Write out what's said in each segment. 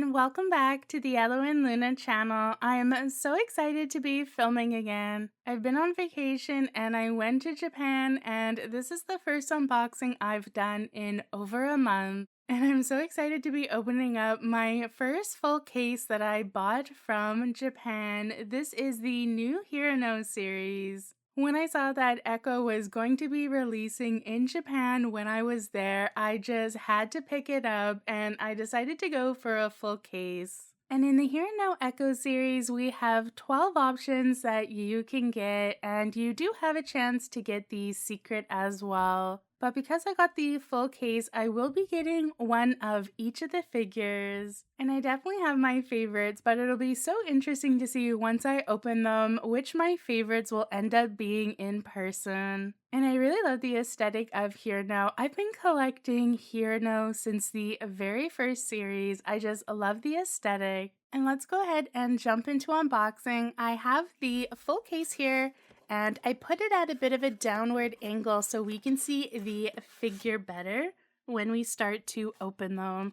everyone, welcome back to the Yellow and Luna channel. I am so excited to be filming again. I've been on vacation and I went to Japan, and this is the first unboxing I've done in over a month. And I'm so excited to be opening up my first full case that I bought from Japan. This is the new Hirono series. When I saw that Echo was going to be releasing in Japan when I was there, I just had to pick it up and I decided to go for a full case. And in the Here and Now Echo series, we have 12 options that you can get, and you do have a chance to get the secret as well. But because I got the full case, I will be getting one of each of the figures. And I definitely have my favorites, but it'll be so interesting to see once I open them which my favorites will end up being in person. And I really love the aesthetic of Hirono. I've been collecting Hirono since the very first series. I just love the aesthetic. And let's go ahead and jump into unboxing. I have the full case here, and I put it at a bit of a downward angle so we can see the figure better when we start to open them.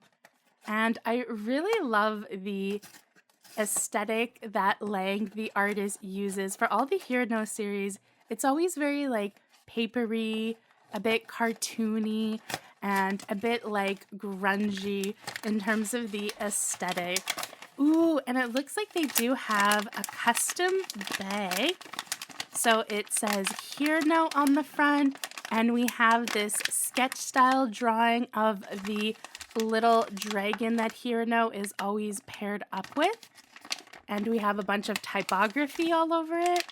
And I really love the aesthetic that Lang, the artist, uses for all the Hirono series. It's always very like papery, a bit cartoony, and a bit like grungy in terms of the aesthetic. Ooh, and it looks like they do have a custom bag. So it says Hirono on the front, and we have this sketch style drawing of the little dragon that Hirono is always paired up with. And we have a bunch of typography all over it.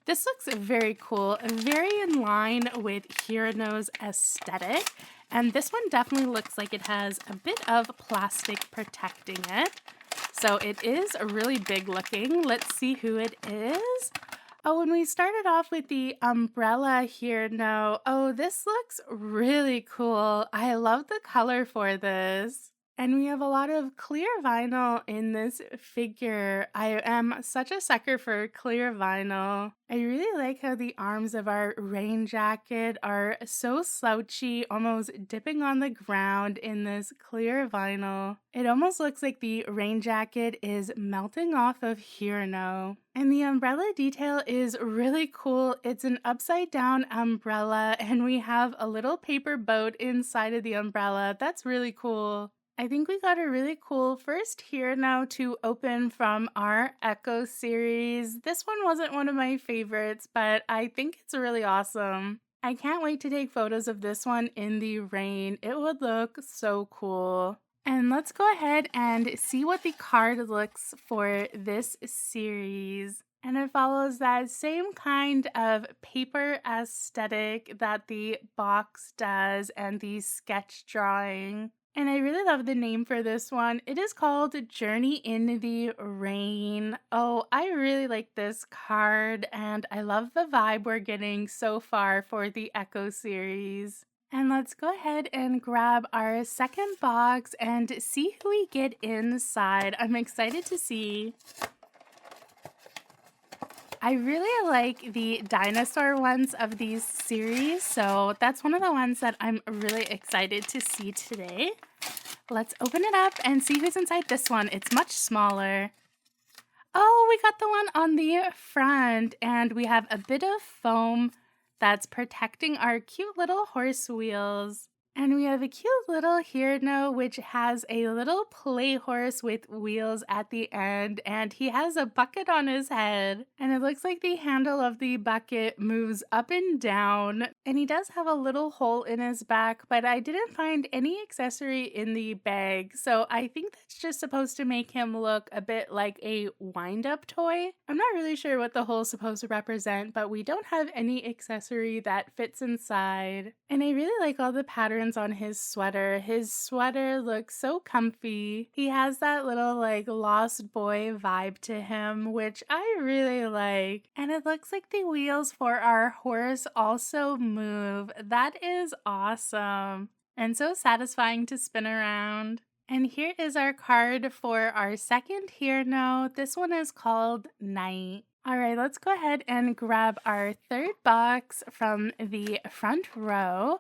This looks very cool, very in line with Hirono's aesthetic. And this one definitely looks like it has a bit of plastic protecting it. So it is really big looking. Let's see who it is. Oh, and we started off with the umbrella here. Oh, this looks really cool. I love the color for this. And we have a lot of clear vinyl in this figure. I am such a sucker for clear vinyl. I really like how the arms of our rain jacket are so slouchy, almost dipping on the ground in this clear vinyl. It almost looks like the rain jacket is melting off of Hirono. And the umbrella detail is really cool. It's an upside down umbrella, and we have a little paper boat inside of the umbrella. That's really cool. I think we got a really cool first Hirono to open from our Echo series. This one wasn't one of my favorites, but I think it's really awesome. I can't wait to take photos of this one in the rain. It would look so cool. And let's go ahead and see what the card looks for this series. And it follows that same kind of paper aesthetic that the box does and the sketch drawing. And I really love the name for this one. It is called Journey in the Rain. Oh, I really like this card, and I love the vibe we're getting so far for the Echo series. And let's go ahead and grab our second box and see who we get inside. I'm excited to see. I really like the dinosaur ones of these series, so that's one of the ones that I'm really excited to see today. Let's open it up and see who's inside this one. It's much smaller. Oh, we got the one on the front, and we have a bit of foam that's protecting our cute little horse wheels. And we have a cute little Hirono, which has a little play horse with wheels at the end, and he has a bucket on his head. And it looks like the handle of the bucket moves up and down, and he does have a little hole in his back, but I didn't find any accessory in the bag, so I think that's just supposed to make him look a bit like a wind-up toy. I'm not really sure what the hole's supposed to represent, but we don't have any accessory that fits inside. And I really like all the patterns on his sweater. His sweater looks so comfy. He has that little like lost boy vibe to him, which I really like. And it looks like the wheels for our horse also move. That is awesome and so satisfying to spin around. And here is our card for our second Hirono. This one is called Night. All right, let's go ahead and grab our third box from the front row.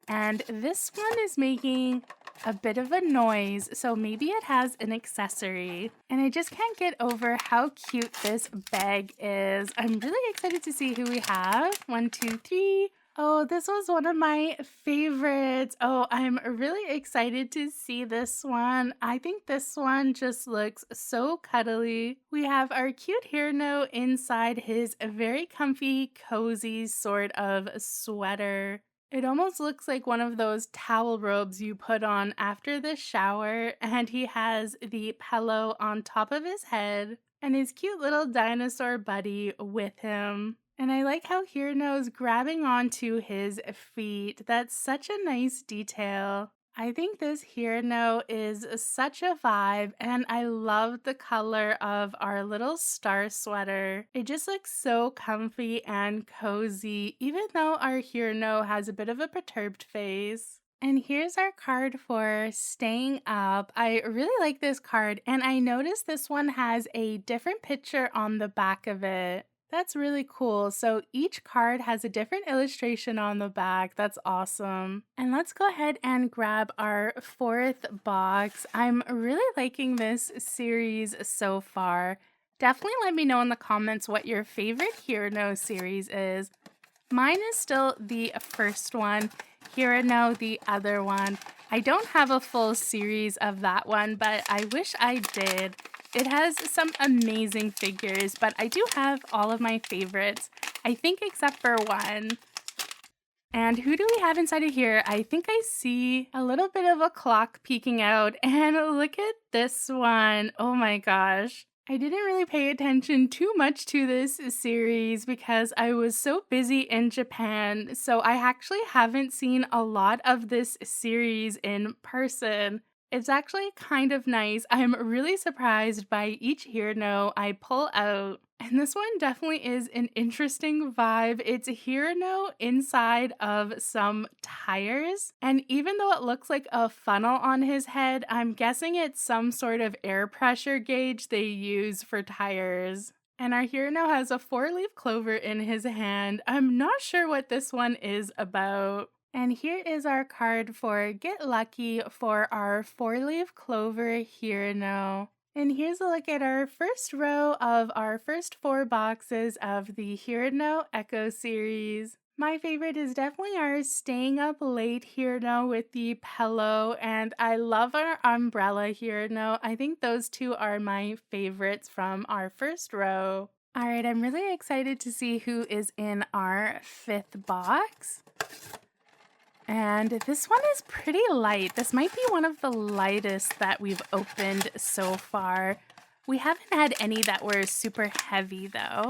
And this one is making a bit of a noise, so maybe it has an accessory. And I just can't get over how cute this bag is. I'm really excited to see who we have. 1, 2, 3. Oh, this was one of my favorites. Oh, I'm really excited to see this one. I think this one just looks so cuddly. We have our cute Hirono inside his very comfy, cozy sort of sweater. It almost looks like one of those towel robes you put on after the shower, and he has the pillow on top of his head and his cute little dinosaur buddy with him. And I like how Hirono's grabbing onto his feet. That's such a nice detail. I think this Hirono is such a vibe, and I love the color of our little star sweater. It just looks so comfy and cozy, even though our Hirono has a bit of a perturbed face. And here's our card for staying up. I really like this card, and I noticed this one has a different picture on the back of it. That's really cool. So each card has a different illustration on the back. That's awesome. And let's go ahead and grab our fourth box. I'm really liking this series so far. Definitely let me know in the comments what your favorite Hirono series is. Mine is still the first one, Hirono the other one. I don't have a full series of that one, but I wish I did. It has some amazing figures, but I do have all of my favorites, I think except for one. And who do we have inside of here? I think I see a little bit of a clock peeking out, and look at this one. Oh my gosh. I didn't really pay attention too much to this series because I was so busy in Japan, so I actually haven't seen a lot of this series in person. It's actually kind of nice. I'm really surprised by each Hirono I pull out. And this one definitely is an interesting vibe. It's a Hirono inside of some tires. And even though it looks like a funnel on his head, I'm guessing it's some sort of air pressure gauge they use for tires. And our Hirono has a 4-leaf clover in his hand. I'm not sure what this one is about. And here is our card for Get Lucky for our 4-leaf clover Hirono. And here's a look at our first row of our first 4 boxes of the Hirono Echo series. My favorite is definitely our Staying Up Late Hirono with the pillow, and I love our umbrella Hirono. I think those two are my favorites from our first row. Alright, I'm really excited to see who is in our 5th box. And this one is pretty light. This might be one of the lightest that we've opened so far. We haven't had any that were super heavy though.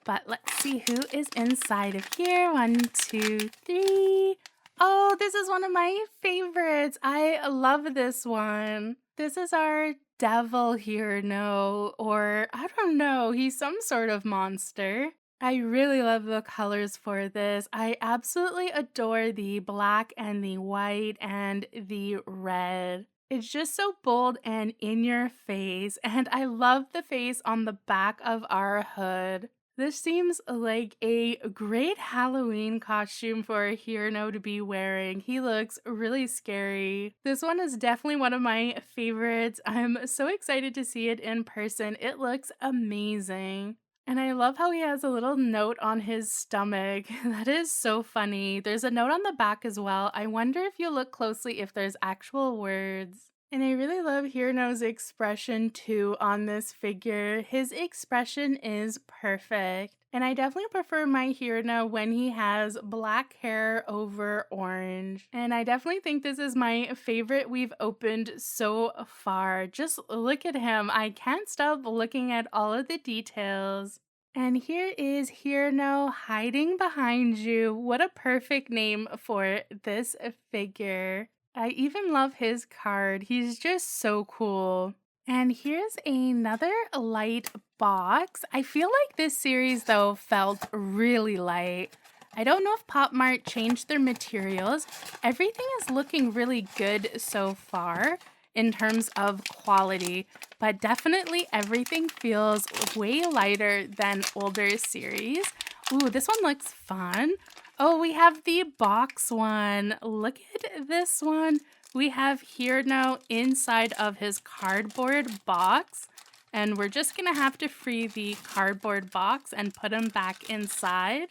But let's see who is inside of here. 1, 2, 3. Oh, this is one of my favorites. I love this one. This is our devil Hirono, or I don't know, he's some sort of monster. I really love the colors for this. I absolutely adore the black and the white and the red. It's just so bold and in your face, and I love the face on the back of our hood. This seems like a great Halloween costume for a Hirono to be wearing. He looks really scary. This one is definitely one of my favorites. I'm so excited to see it in person. It looks amazing. And I love how he has a little note on his stomach. That is so funny. There's a note on the back as well. I wonder if you look closely if there's actual words. And I really love Hirono's expression too on this figure. His expression is perfect. And I definitely prefer my Hirono when he has black hair over orange. And I definitely think this is my favorite we've opened so far. Just look at him. I can't stop looking at all of the details. And here is Hirono hiding behind you. What a perfect name for this figure. I even love his card. He's just so cool. And here's another light box. I feel like this series, though, felt really light. I don't know if Pop Mart changed their materials. Everything is looking really good so far in terms of quality, but definitely everything feels way lighter than older series. Ooh, this one looks fun. Oh, we have the box one. Look at this one. We have Hirono inside of his cardboard box, and we're just gonna have to free the cardboard box and put him back inside.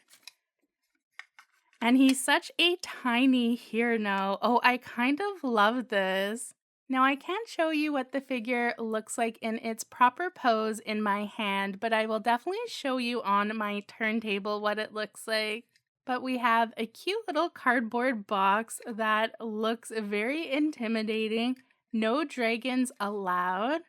And he's such a tiny Hirono. Oh, I kind of love this. Now, I can't show you what the figure looks like in its proper pose in my hand, but I will definitely show you on my turntable what it looks like. But we have a cute little cardboard box that looks very intimidating. No dragons allowed.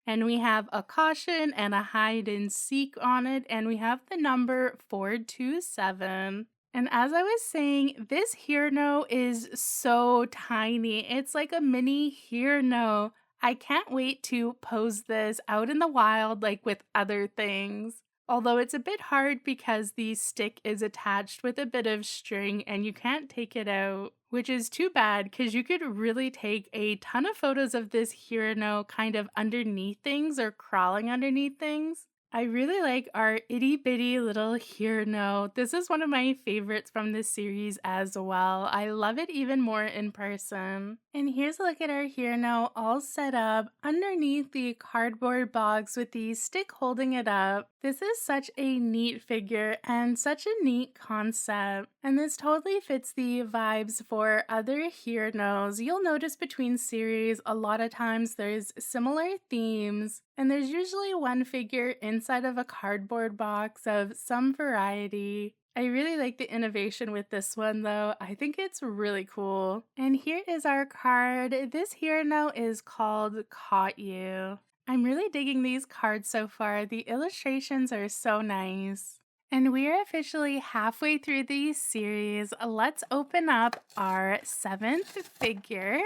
And we have a caution and a hide and seek on it, and we have the number 427. And as I was saying, this Hirno is so tiny. It's like a mini Hirno. I can't wait to pose this out in the wild, like with other things. Although it's a bit hard because the stick is attached with a bit of string and you can't take it out, which is too bad because you could really take a ton of photos of this Hirano kind of underneath things or crawling underneath things. I really like our itty bitty little Hirano. This is one of my favorites from this series as well. I love it even more in person. And here's a look at our Hirano all set up underneath the cardboard box with the stick holding it up. This is such a neat figure and such a neat concept. And this totally fits the vibes for other Hiranos. You'll notice between series a lot of times there's similar themes. And there's usually one figure inside of a cardboard box of some variety. I really like the innovation with this one though. I think it's really cool. And here is our card. This here now is called Caught You. I'm really digging these cards so far. The illustrations are so nice. And we are officially halfway through the series. Let's open up our 7th figure.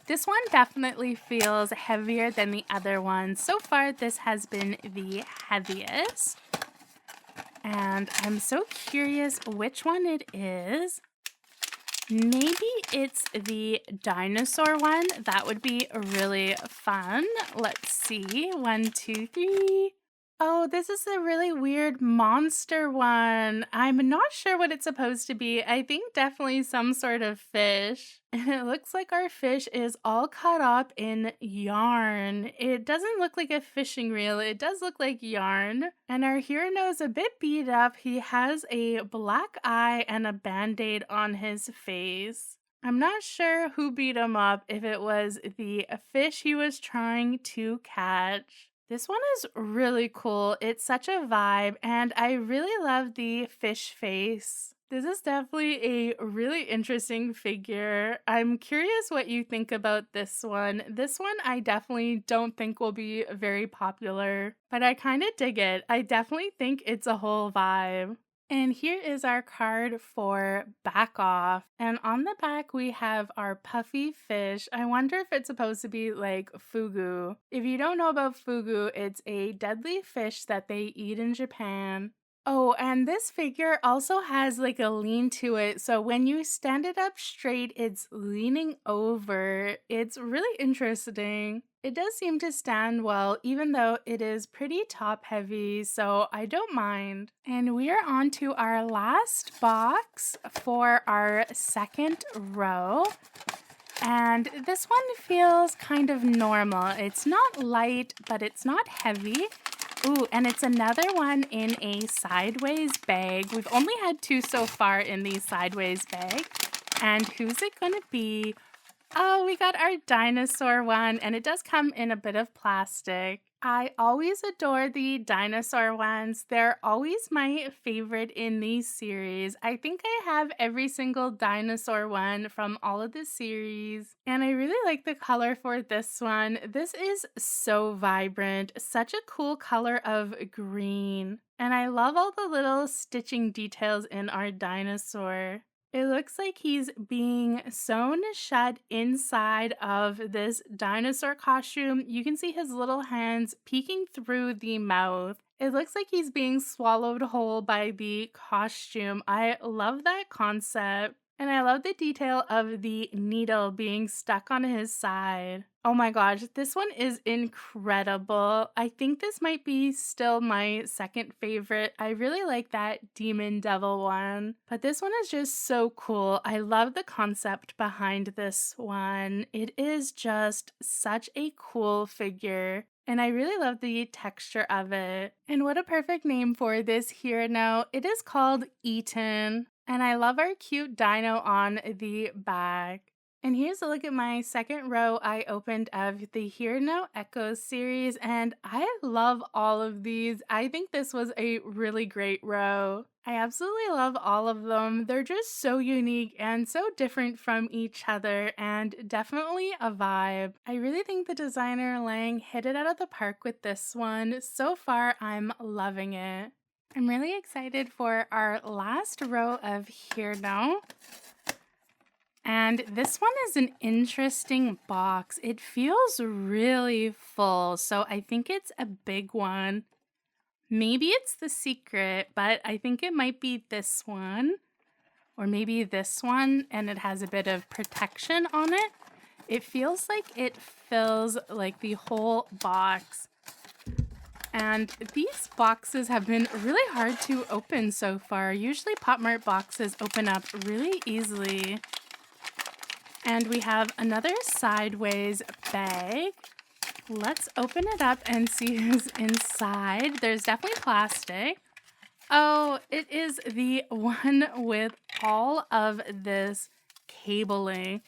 This one definitely feels heavier than the other ones. So far, this has been the heaviest. And I'm so curious which one it is. Maybe it's the dinosaur one. That would be really fun. Let's see. 1, 2, 3. Oh, this is a really weird monster one. I'm not sure what it's supposed to be. I think definitely some sort of fish. And it looks like our fish is all caught up in yarn. It doesn't look like a fishing reel. It does look like yarn. And our hero is a bit beat up. He has a black eye and a band-aid on his face. I'm not sure who beat him up, if it was the fish he was trying to catch. This one is really cool. It's such a vibe, and I really love the fish face. This is definitely a really interesting figure. I'm curious what you think about this one. This one I definitely don't think will be very popular, but I kind of dig it. I definitely think it's a whole vibe. And here is our card for Back Off. And on the back, we have our puffy fish. I wonder if it's supposed to be like fugu. If you don't know about fugu, it's a deadly fish that they eat in Japan. Oh, and this figure also has like a lean to it. So when you stand it up straight, it's leaning over. It's really interesting. It does seem to stand well, even though it is pretty top heavy, so I don't mind. And we are on to our last box for our second row. And this one feels kind of normal. It's not light, but it's not heavy. Ooh, and it's another one in a sideways bag. We've only had 2 so far in the sideways bag. And who's it gonna be? Oh, we got our dinosaur one, and it does come in a bit of plastic. I always adore the dinosaur ones. They're always my favorite in these series. I think I have every single dinosaur one from all of the series, and I really like the color for this one. This is so vibrant, such a cool color of green, and I love all the little stitching details in our dinosaur. It looks like he's being sewn shut inside of this dinosaur costume. You can see his little hands peeking through the mouth. It looks like he's being swallowed whole by the costume. I love that concept. And I love the detail of the needle being stuck on his side. Oh my gosh, this one is incredible. I think this might be still my second favorite. I really like that demon devil one, but this one is just so cool. I love the concept behind this one. It is just such a cool figure. And I really love the texture of it. And what a perfect name for this Hirono. It is called Eaton. And I love our cute dino on the back. And here's a look at my second row I opened of the Hirono Echo series, and I love all of these. I think this was a really great row. I absolutely love all of them. They're just so unique and so different from each other, and definitely a vibe. I really think the designer Lang hit it out of the park with this one. So far, I'm loving it. I'm really excited for our last row of Hirono. And this one is an interesting box. It feels really full, so I think it's a big one. Maybe it's the secret, but I think it might be this one. Or maybe this one, and it has a bit of protection on it. It feels like it fills like the whole box. And these boxes have been really hard to open so far. Usually Pop Mart boxes open up really easily. And we have another sideways bag. Let's open it up and see who's inside. There's definitely plastic. Oh, it is the one with all of this cabling.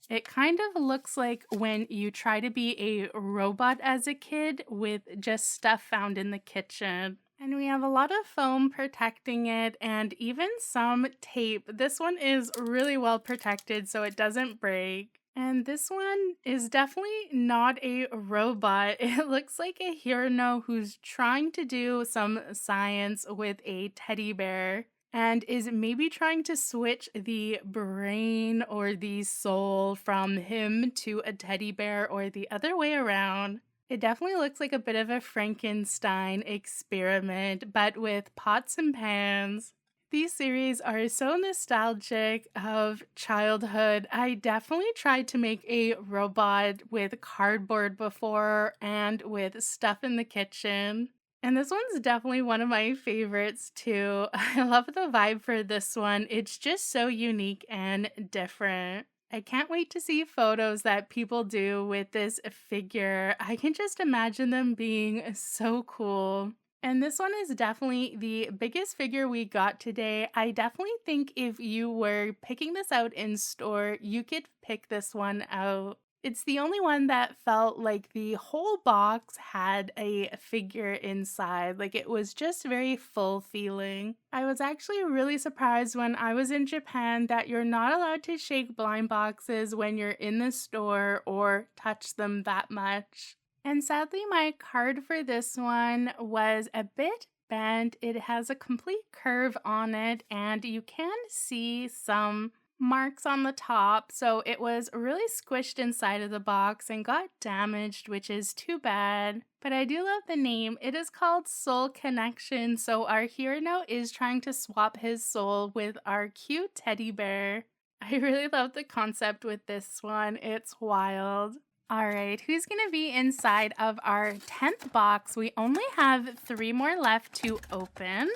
It kind of looks like when you try to be a robot as a kid with just stuff found in the kitchen. And we have a lot of foam protecting it and even some tape. This one is really well protected so it doesn't break. And this one is definitely not a robot. It looks like a Hirono who's trying to do some science with a teddy bear and is maybe trying to switch the brain or the soul from him to a teddy bear or the other way around. It definitely looks like a bit of a Frankenstein experiment, but with pots and pans. These series are so nostalgic of childhood. I definitely tried to make a robot with cardboard before and with stuff in the kitchen. And this one's definitely one of my favorites too. I love the vibe for this one. It's just so unique and different. I can't wait to see photos that people do with this figure. I can just imagine them being so cool. And this one is definitely the biggest figure we got today. I definitely think if you were picking this out in store, you could pick this one out. It's the only one that felt like the whole box had a figure inside. Like it was just very full feeling. I was actually really surprised when I was in Japan that you're not allowed to shake blind boxes when you're in the store or touch them that much. And sadly, my card for this one was a bit bent. It has a complete curve on it, and you can see some marks on the top, so it was really squished inside of the box and got damaged, which is too bad. But I do love the name. It is called Soul Connection, so our Hirono is trying to swap his soul with our cute teddy bear. I really love the concept with this one. It's wild. All right, who's going to be inside of our 10th box? We only have 3 more left to open.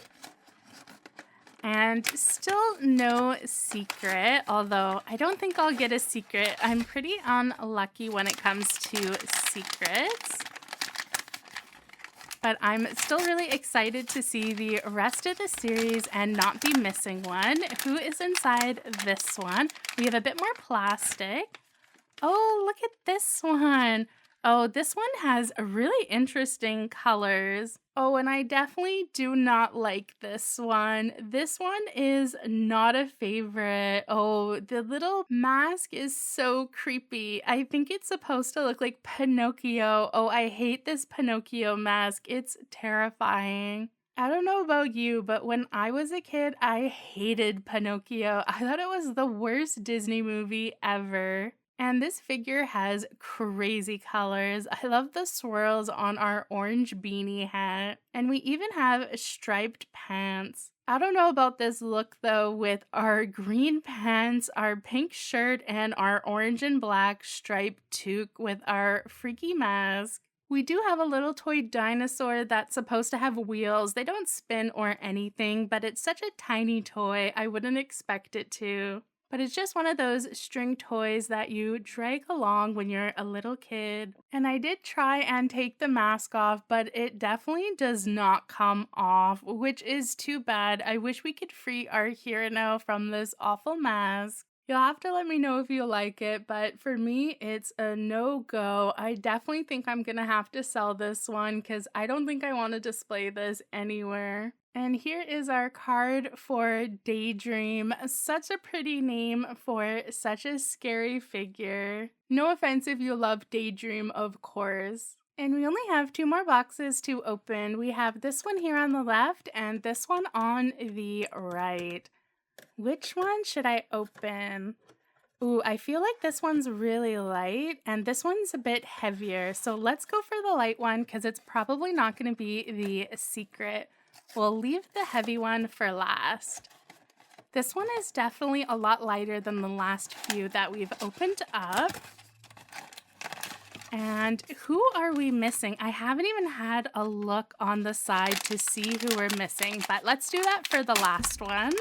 And still no secret, although I don't think I'll get a secret. I'm pretty unlucky when it comes to secrets. But I'm still really excited to see the rest of the series and not be missing one. Who is inside this one? We have a bit more plastic. Oh, look at this one. Oh, this one has really interesting colors. Oh, and I definitely do not like this one. This one is not a favorite. Oh, the little mask is so creepy. I think it's supposed to look like Pinocchio. Oh, I hate this Pinocchio mask. It's terrifying. I don't know about you, but when I was a kid, I hated Pinocchio. I thought it was the worst Disney movie ever. And this figure has crazy colors. I love the swirls on our orange beanie hat. And we even have striped pants. I don't know about this look though, with our green pants, our pink shirt, and our orange and black striped toque with our freaky mask. We do have a little toy dinosaur that's supposed to have wheels. They don't spin or anything, but it's such a tiny toy, I wouldn't expect it to. But it's just one of those string toys that you drag along when you're a little kid. And I did try and take the mask off, but it definitely does not come off, which is too bad. I wish we could free our Hirono from this awful mask. You'll have to let me know if you like it, but for me, it's a no-go. I definitely think I'm gonna have to sell this one because I don't think I want to display this anywhere. And here is our card for Daydream. Such a pretty name for such a scary figure. No offense if you love Daydream, of course. And we only have 2 more boxes to open. We have this one here on the left and this one on the right. Which one should I open? Ooh, I feel like this one's really light and this one's a bit heavier. So let's go for the light one because it's probably not going to be the secret. We'll leave the heavy one for last. This one is definitely a lot lighter than the last few that we've opened up. And who are we missing? I haven't even had a look on the side to see who we're missing, but let's do that for the last one.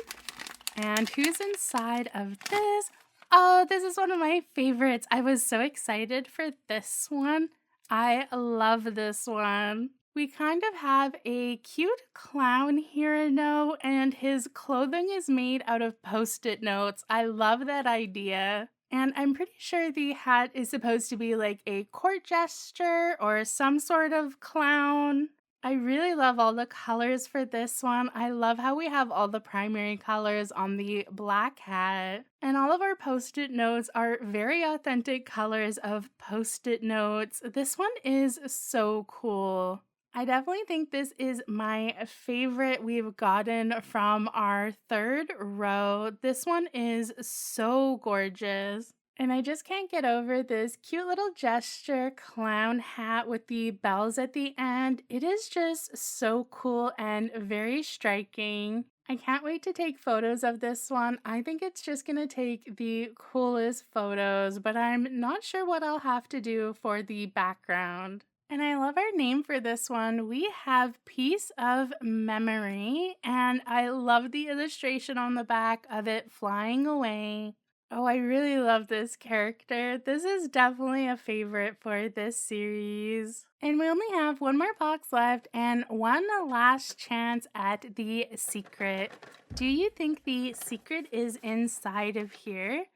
And who's inside of this? Oh, this is one of my favorites. I was so excited for this one. I love this one. We kind of have a cute clown Hirono, and his clothing is made out of Post-it notes. I love that idea. And I'm pretty sure the hat is supposed to be like a court gesture or some sort of clown. I really love all the colors for this one. I love how we have all the primary colors on the black hat. And all of our Post-it notes are very authentic colors of Post-it notes. This one is so cool. I definitely think this is my favorite we've gotten from our third row. This one is so gorgeous. And I just can't get over this cute little gesture clown hat with the bells at the end. It is just so cool and very striking. I can't wait to take photos of this one. I think it's just going to take the coolest photos, but I'm not sure what I'll have to do for the background. And I love our name for this one. We have Piece of Memory, and I love the illustration on the back of it flying away. Oh, I really love this character. This is definitely a favorite for this series. And we only have 1 more box left and one last chance at the secret. Do you think the secret is inside of here?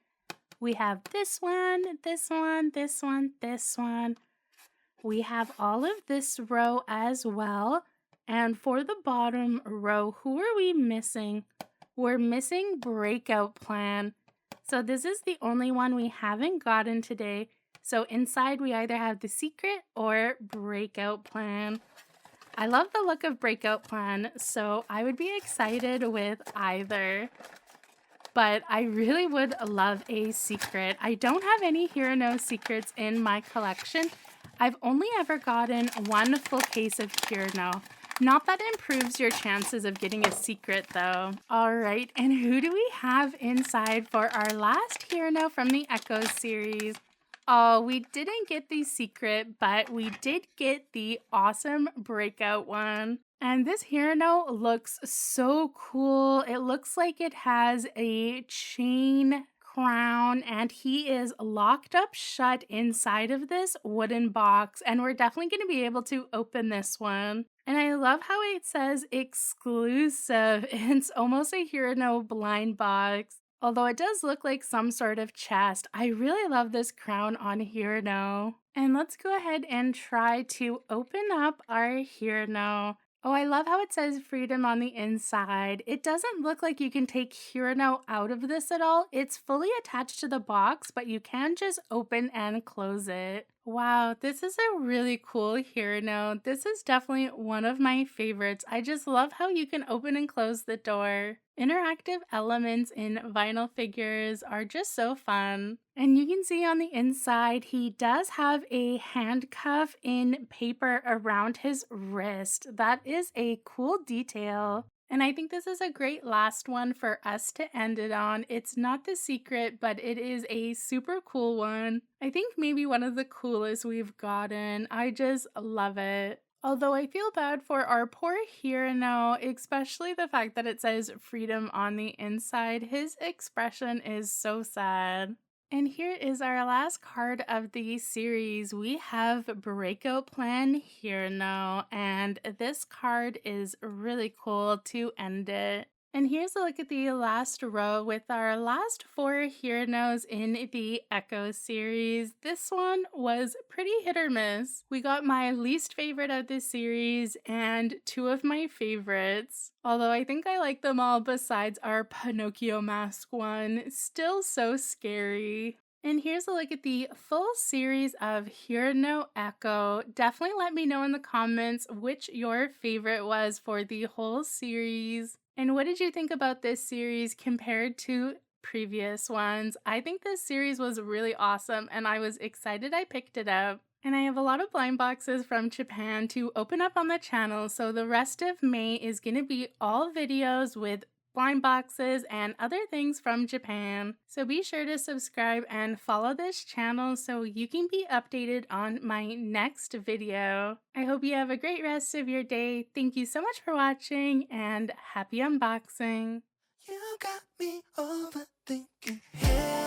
We have this one, this one, this one, this one. We have all of this row as well. And for the bottom row, who are we missing? We're missing Breakout Plan. So this is the only one we haven't gotten today. So inside we either have the secret or Breakout Plan. I love the look of Breakout Plan, so I would be excited with either. But I really would love a secret. I don't have any Hirono secrets in my collection. I've only ever gotten 1 full case of Hirono. Not that it improves your chances of getting a secret though. Alright, and who do we have inside for our last Hirono from the Echo series? Oh, we didn't get the secret, but we did get the awesome Breakout one. And this Hirono looks so cool. It looks like it has a chain crown and he is locked up shut inside of this wooden box, and we're definitely going to be able to open this one. And I love how it says exclusive. It's almost a Hirono blind box, although it does look like some sort of chest. I really love this crown on Hirono. And let's go ahead and try to open up our Hirono. Oh, I love how it says freedom on the inside. It doesn't look like you can take Hirono out of this at all. It's fully attached to the box, but you can just open and close it. Wow, this is a really cool Hirono. This is definitely one of my favorites. I just love how you can open and close the door. Interactive elements in vinyl figures are just so fun. And you can see on the inside, he does have a handcuff in paper around his wrist. That is a cool detail. And I think this is a great last one for us to end it on. It's not the secret, but it is a super cool one. I think maybe one of the coolest we've gotten. I just love it. Although I feel bad for our poor Hirono, especially the fact that it says freedom on the inside. His expression is so sad. And here is our last card of the series. We have Breakout Plan here now, and this card is really cool to end it. And here's a look at the last row with our last four Hiranos in the Echo series. This one was pretty hit or miss. We got my least favorite of this series and two of my favorites. Although I think I like them all besides our Pinocchio mask one. Still so scary. And here's a look at the full series of Hirono Echo. Definitely let me know in the comments which your favorite was for the whole series. And what did you think about this series compared to previous ones? I think this series was really awesome and I was excited I picked it up. And I have a lot of blind boxes from Japan to open up on the channel, so the rest of May is going to be all videos with blind boxes and other things from Japan. So be sure to subscribe and follow this channel so you can be updated on my next video. I hope you have a great rest of your day. Thank you so much for watching and happy unboxing. You got me overthinking.